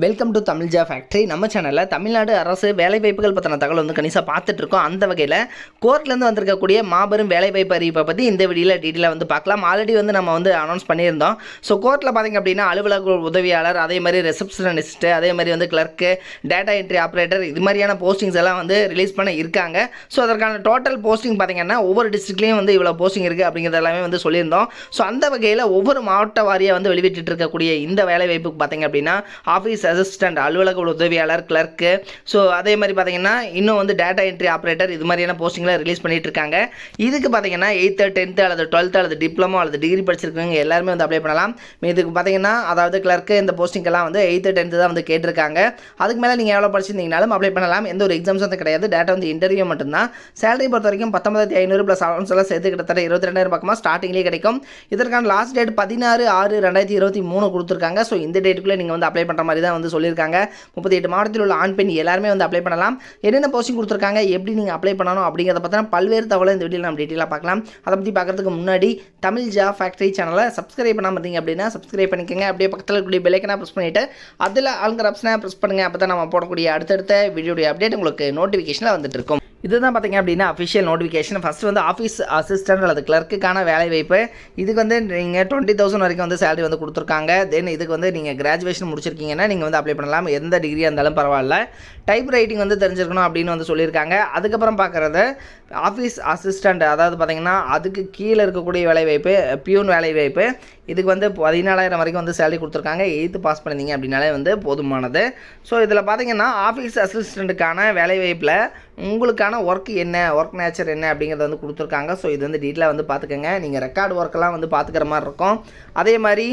Welcome to Tamil factory. நம்ம சேனலில் தமிழ்நாடு அரசு வேலைவாய்ப்புகள் பற்றின தகவல் வந்து கணிசாக பார்த்துட்ருக்கோம். அந்த வகையில் கோர்ட்லேருந்து வந்திருக்கக்கூடிய மாபெரும் வேலைவாய்ப்பு அறிவிப்பை பற்றி இந்த வீடியோவில் டீட்டெயிலாக வந்து பார்க்கலாம். ஆல்ரெடி வந்து நம்ம வந்து அனௌன்ஸ் பண்ணியிருந்தோம். ஸோ கோர்ட்டில் பார்த்திங்க அப்படின்னா அலுவலக உதவியாளர், அதே மாதிரி ரிசப்ஷனிஸ்ட்டு, அதே மாதிரி வந்து கிளர்க்கு, டேட்டா என்ட்ரி ஆப்ரேட்டர், இது மாதிரியான போஸ்டிங்ஸ் எல்லாம் வந்து ரிலீஸ் பண்ண இருக்காங்க. ஸோ அதற்கான டோட்டல் போஸ்டிங் பார்த்திங்கன்னா ஒவ்வொரு டிஸ்ட்ரிக்ட்லேயும் வந்து இவ்வளோ போஸ்டிங் இருக்குது அப்படிங்கிறது எல்லாமே வந்து சொல்லியிருந்தோம். ஸோ அந்த வகையில் ஒவ்வொரு மாவட்ட வாரியாக வந்து வெளியிட்டு இருக்கக்கூடிய இந்த வேலைவாய்ப்புக்கு பார்த்திங்க அப்படின்னா ஆஃபீஸ் அசிஸ்டன்ட், அலுவலக உதவியாளர், கிளர்க்கு, ஸோ அதே மாதிரி பார்த்தீங்கன்னா இன்னும் வந்து டேட்டா என்ட்ரி ஆப்ரேட்டர், இது மாதிரியான போஸ்டிங்கில் ரிலீஸ் பண்ணிட்டு இருக்காங்க. இதுக்கு பார்த்தீங்கன்னா 8th 10th அல்லது 12th அல்லது டிப்ளமோ அல்லது டிகிரி படிச்சிருக்கவங்க எல்லாருமே வந்து அப்ளை பண்ணலாம். இதுக்கு பார்த்தீங்கன்னா அதாவது கிளர்க்கு இந்த போஸ்டிங்கெல்லாம் வந்து 8th 10th தான் வந்து கேட்டிருக்காங்க. அதுக்கு மேலே நீங்கள் எவ்வளோ படிச்சிருந்தீங்கனாலும் அப்ளை பண்ணலாம். எந்த ஒரு எக்ஸாம்ஸ் வந்து கிடையாது. டேட்டா வந்து இன்டர்வியூ மட்டும்தான். சேலரி பொறுத்த வரைக்கும் 19,500 ப்ளஸ் அலவன்ஸ் எல்லாம் சேர்த்து கிட்டத்தட்ட 22,000 பக்கமாக ஸ்டார்டிங்லேயே கிடைக்கும். இதற்கான லாஸ்ட் டேட் 16/6/2023 கொடுத்துருக்காங்க. ஸோ இந்த டேட்டுக்குள்ளே நீங்கள் வந்து அப்ளை பண்ணுற மாதிரி தான் வந்து சொல்லியிருக்காங்க. 38 மாவட்டத்தில் உள்ள ஆண் பெண் எல்லாருமே வந்து அப்ளை பண்ணலாம். என்னென்ன போஸ்டிங் கொடுத்துருக்காங்க, எப்படி நீங்கள் அப்ளை பண்ணணும் அப்படிங்கிறத பற்றின பல்வேறு தகவலை இந்த வீடியோவில் நம்ம டீட்டெயிலாக பார்க்கலாம். அதை பற்றி பார்க்கறதுக்கு முன்னாடி தமிழ் ஃபேக்ட்ரி சேனலை சப்ஸ்கிரைப் பண்ணாமல் இருந்தீங்க அப்படின்னா சப்ஸ்கிரைப் பண்ணிக்கோங்க. அப்படியே பக்கத்தில் இருக்கக்கூடிய பெல் ஐக்கனை ப்ரெஸ் பண்ணிவிட்டு அதில் ஆளுங்கிற ஆப்ஷனை ப்ரெஸ் பண்ணுங்கள். அப்போ தான் நம்ம போடக்கூடிய அடுத்தடுத்த வீடியோடைய அப்டேட் உங்களுக்கு நோட்டிஃபிகேஷனில் வந்துட்டு இருக்கும். இதுதான் பார்த்தீங்க அப்படின்னா அஃபிஷியல் நோட்டிஃபிகேஷன். ஃபஸ்ட்டு வந்து ஆஃபீஸ் அசிஸ்டன்ட் அல்லது கிளர்க்குக்கான வேலை வாய்ப்பு. இதுக்கு வந்து நீங்கள் 20,000 வரைக்கும் வந்து சேலரி வந்து கொடுத்துருக்காங்க. தென் இதுக்கு வந்து நீங்கள் கிராஜுவேஷன் முடிச்சிருக்கீங்கன்னா நீங்கள் வந்து அப்ளை பண்ணலாம். எந்த டிகிரியாக இருந்தாலும் பரவாயில்ல. டைப் ரைட்டிங் வந்து தெரிஞ்சிருக்கணும் அப்படின்னு வந்து சொல்லியிருக்காங்க. அதுக்கப்புறம் பார்க்குறது ஆஃபீஸ் அசிஸ்டண்ட், அதாவது பார்த்தீங்கன்னா அதுக்கு கீழே இருக்கக்கூடிய வேலைவாய்ப்பு பியூன் வேலைவாய்ப்பு. இதுக்கு வந்து 14,000 வரைக்கும் வந்து சேலரி கொடுத்துருக்காங்க. 8th பாஸ் பண்ணிங்க அப்படின்னாலே வந்து போதுமானது. ஸோ இதில் பார்த்தீங்கன்னா ஆஃபீஸ் அசிஸ்டண்ட்டுக்கான வேலைவாய்ப்பில் உங்களுக்கான ஒர்க் என்ன, ஒர்க் நேச்சர் என்ன அப்படிங்கிறத வந்து கொடுத்துருக்காங்க. ஸோ இது வந்து டீட்டெயிலாக வந்து பார்த்துக்கோங்க. நீங்கள் ரெக்கார்டு ஒர்க்கெல்லாம் வந்து பார்த்துக்கிற மாதிரி இருக்கும். அதே மாதிரி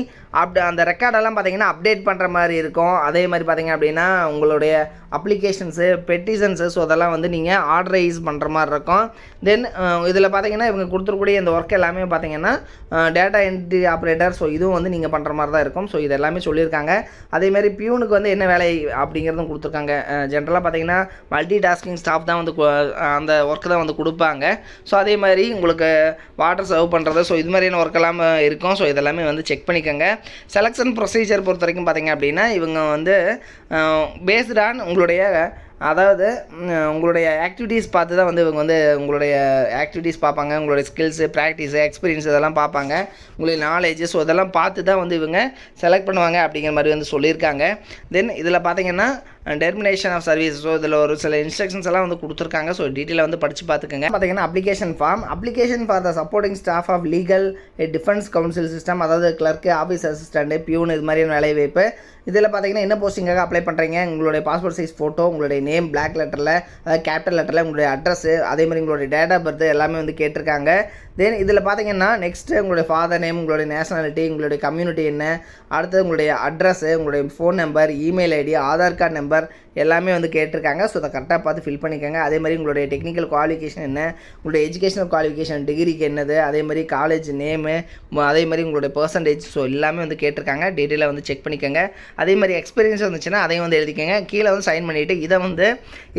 அந்த ரெக்கார்டெல்லாம் பார்த்தீங்கன்னா அப்டேட் பண்ணுற மாதிரி இருக்கும். அதே மாதிரி பார்த்தீங்க அப்படின்னா உங்களுடைய அப்ளிகேஷன்ஸு, பெட்டிஷன்ஸு, ஸோ அதெல்லாம் வந்து நீங்கள் ஆர்டரைஸ் பண்ணுற மாதிரி இருக்கும். தென் இதில் பார்த்தீங்கன்னா இவங்க கொடுத்துருக்கூடிய இந்த ஒர்க் எல்லாமே பார்த்தீங்கன்னா டேட்டா என்ட்ரி ஆப்ரேட்டர், ஸோ இதுவும் வந்து நீங்கள் பண்ணுற மாதிரி தான் இருக்கும். ஸோ இது எல்லாமே சொல்லியிருக்காங்க. அதேமாதிரி பியூனுக்கு வந்து என்ன வேலை அப்படிங்கிறதும் கொடுத்துருக்காங்க. ஜென்ரலாக பார்த்தீங்கன்னா மல்டி டாஸ்கிங் ஸ்டாஃப் தான் வந்து அந்த ஒர்க்கு தான் வந்து கொடுப்பாங்க. ஸோ அதே மாதிரி உங்களுக்கு வாட்டர் சர்வ் பண்ணுறது, ஸோ இது மாதிரியான ஒர்க் எல்லாமே இருக்கும். ஸோ இதெல்லாமே வந்து செக் பண்ணிக்கோங்க. செலெக்ஷன் ப்ரொசீஜர் பொறுத்த வரைக்கும் பார்த்தீங்க அப்படின்னா இவங்க வந்து பேஸ்ட் ஆன் அதாவது உங்களுடைய ஆக்டிவிட்டீஸ் பார்த்து தான் வந்து இவங்க வந்து உங்களுடைய ஆக்டிவிட்டீஸ் பார்ப்பாங்க. உங்களுடைய ஸ்கில்ஸு, ப்ராக்டிஸு, எக்ஸ்பீரியன்ஸ் இதெல்லாம் பார்ப்பாங்க. உங்களுடைய நாலேஜ், ஸோ இதெல்லாம் பார்த்து தான் வந்து இவங்க செலக்ட் பண்ணுவாங்க அப்படிங்கிற மாதிரி வந்து சொல்லியிருக்காங்க. தென் இதில் பார்த்தீங்கன்னா டெர்மினேஷன் ஆஃப் சர்வீஸ், ஸோ இதில் ஒரு சில இன்ஸ்ட்ரக்ஷன்ஸ் எல்லாம் வந்து கொடுத்துருக்காங்க. ஸோ டீட்டெயிலாக வந்து படித்து பார்த்துக்கோங்க. பார்த்தீங்கன்னா application for the supporting staff of legal defence council system, அதாவது கிளர்க்கு, ஆஃபீஸ் அசிஸ்டண்ட்டு, பியூன், இது மாதிரியான வேலைவாய்ப்பு. இதில் பார்த்தீங்கன்னா என்ன போஸ்டிங்காக அப்ளை பண்ணுறீங்க, உங்களுடைய பாஸ்போர்ட் சைஸ் ஃபோட்டோ, உங்களுடைய நேம் பிளாக் லெட்டரில், அதாவது கேபிட்டல் லெட்டரில், உங்களுடைய அட்ரஸ்ஸு, அதே மாதிரி உங்களுடைய டேட் ஆஃப் பர்த் எல்லாமே வந்து கேட்டிருக்காங்க. தென் இதில் பார்த்தீங்கன்னா நெக்ஸ்ட்டு உங்களுடைய ஃபாதர் நேம், உங்களுடைய நேஷனாலிட்டி, உங்களுடைய கம்யூனிட்டி என்ன, அடுத்தது உங்களுடைய அட்ரஸ்ஸு, உங்களுடைய phone number, email ID, Aadhaar card number எல்லாமே வந்து கேட்டிருக்காங்க. ஸோ அதை கரெக்டாக பார்த்து ஃபில் பண்ணிக்கோங்க. அதே மாதிரி உங்களுடைய டெக்னிக்கல் குவாலிஃபிகேஷன் என்ன, உங்களுடைய எஜுகேஷனல் குவாலிஃபிகேஷன் டிகிரிக்கு என்னது, அதே மாதிரி காலேஜ் நேமு, அதே மாதிரி உங்களுடைய பர்சன்டேஜ், ஸோ எல்லாமே வந்து கேட்டிருக்காங்க. டீட்டெயிலாக வந்து செக் பண்ணிக்கோங்க. அதே மாதிரி எக்ஸ்பீரியன்ஸ் வந்துச்சுன்னா அதையும் வந்து எழுதிக்கோங்க. கீழே வந்து சைன் பண்ணிவிட்டு இதை வந்து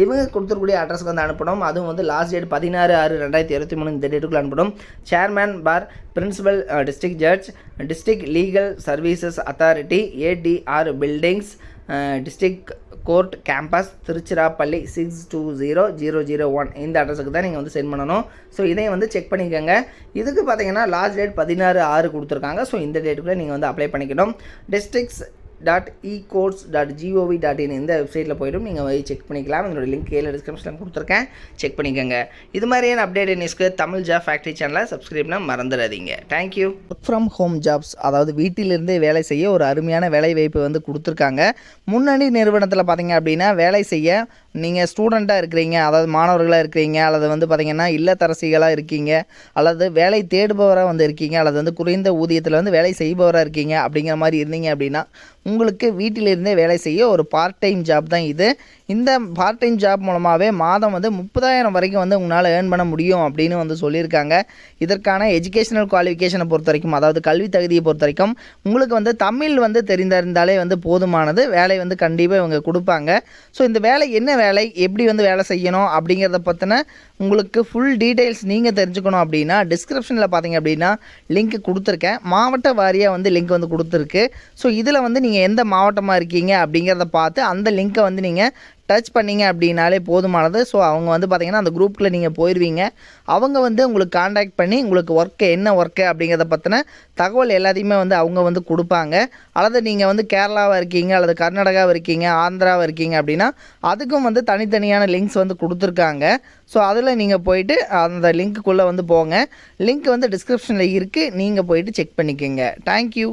இவங்க கொடுத்துருக்கூடிய அட்ரஸ்க்கு வந்து அனுப்பணும். அதுவும் வந்து லாஸ்ட் டேட் 16/6/2023 இந்த டேட்டுக்குள்ளே அனுப்பணும். Chairman for principal district judge, district legal services authority, ADR buildings, district court campus, Tiruchirappalli 620001 இந்த அட்ரஸுக்கு தான் நீங்கள் வந்து சென்ட் பண்ணணும். ஸோ இதையும் வந்து செக் பண்ணிக்கோங்க. இதுக்கு பார்த்தீங்கன்னா லாஸ்ட் டேட் 16/6 கொடுத்துருக்காங்க. ஸோ இந்த டேட்டுக்குள்ளே நீங்கள் வந்து அப்ளை பண்ணிக்கணும். districts.ecourts.gov.in இந்த வெப்சைட்டில் போய்ட்டும் நீங்கள் போய் செக் பண்ணிக்கலாம். என்னோடய லிங்க் கீழே டிஸ்கிரிப்ஷனில் கொடுத்துருக்கேன், செக் பண்ணிக்கோங்க. இது மாதிரியான அப்டேட் நியூஸ்க்கு தமிழ் ஃபேக்ட்ரி சேனலை சப்ஸ்கிரைப் பண்ண மறந்துடாதீங்க. Thank you. Work from home jobs, அதாவது வீட்டிலிருந்தே வேலை செய்ய ஒரு அருமையான வேலை வாய்ப்பு வந்து கொடுத்துருக்காங்க. முன்னணி நிறுவனத்தில் பார்த்தீங்க அப்படின்னா வேலை செய்ய நீங்கள் ஸ்டூடெண்ட்டாக இருக்கிறீங்க, அதாவது மாணவர்களாக இருக்கிறீங்க, அல்லது வந்து பார்த்திங்கன்னா இல்லத்தரசிகளாக இருக்கீங்க, அல்லது வேலை தேடுபவராக வந்து இருக்கீங்க, அல்லது வந்து குறைந்த ஊதியத்தில் வந்து வேலை செய்பவராக இருக்கீங்க அப்படிங்கிற மாதிரி இருந்தீங்க அப்படின்னா உங்களுக்கு வீட்டிலிருந்தே வேலை செய்ய ஒரு பார்ட் டைம் ஜாப் தான் இது. இந்த பார்ட் டைம் ஜாப் மூலமாகவே மாதம் வந்து 30,000 வரைக்கும் வந்து உங்களால் ஏர்ன் பண்ண முடியும் அப்படின்னு வந்து சொல்லியிருக்காங்க. இதற்கான எஜுகேஷனல் குவாலிஃபிகேஷனை பொறுத்த வரைக்கும், அதாவது கல்வி தகுதியை பொறுத்த வரைக்கும் உங்களுக்கு வந்து தமிழ் வந்து தெரிந்திருந்தாலே வந்து போதுமானது. வேலை வந்து கண்டிப்பாக இவங்க கொடுப்பாங்க. ஸோ இந்த வேலை என்ன வேலை, எப்படி வந்து வேலை செய்யணும் அப்படிங்கிறத பற்றின உங்களுக்கு ஃபுல் டீட்டெயில்ஸ் நீங்கள் தெரிஞ்சுக்கணும் அப்படின்னா டிஸ்கிரிப்ஷனில் பார்த்தீங்க அப்படின்னா லிங்க் கொடுத்துருக்கேன். மாவட்ட வாரியாக வந்து லிங்க் வந்து கொடுத்துருக்கு. ஸோ இதில் வந்து நீங்கள் நீங்கள் எந்த மாவட்டமாக இருக்கீங்க அப்படிங்கிறத பார்த்து அந்த லிங்க்கை வந்து நீங்கள் டச் பண்ணிங்க அப்படின்னாலே போதுமானது. ஸோ அவங்க வந்து பார்த்திங்கன்னா அந்த குரூப்பில் நீங்கள் போயிடுவீங்க. அவங்க வந்து உங்களுக்கு காண்டாக்ட் பண்ணி உங்களுக்கு என்ன ஒர்க்கு அப்படிங்கிறத பற்றின தகவல் எல்லாத்தையுமே வந்து அவங்க வந்து கொடுப்பாங்க. அல்லது நீங்கள் வந்து கேரளாவாக இருக்கீங்க அல்லது கர்நாடகாவாக இருக்கீங்க, ஆந்திராவாக இருக்கீங்க அப்படின்னா அதுக்கும் வந்து தனித்தனியான லிங்க்ஸ் வந்து கொடுத்துருக்காங்க. ஸோ அதில் நீங்கள் போயிட்டு அந்த லிங்க்குள்ளே வந்து போங்க. லிங்க் வந்து டிஸ்கிரிப்ஷனில் இருக்குது, நீங்கள் போயிட்டு செக் பண்ணிக்கோங்க. தேங்க்யூ.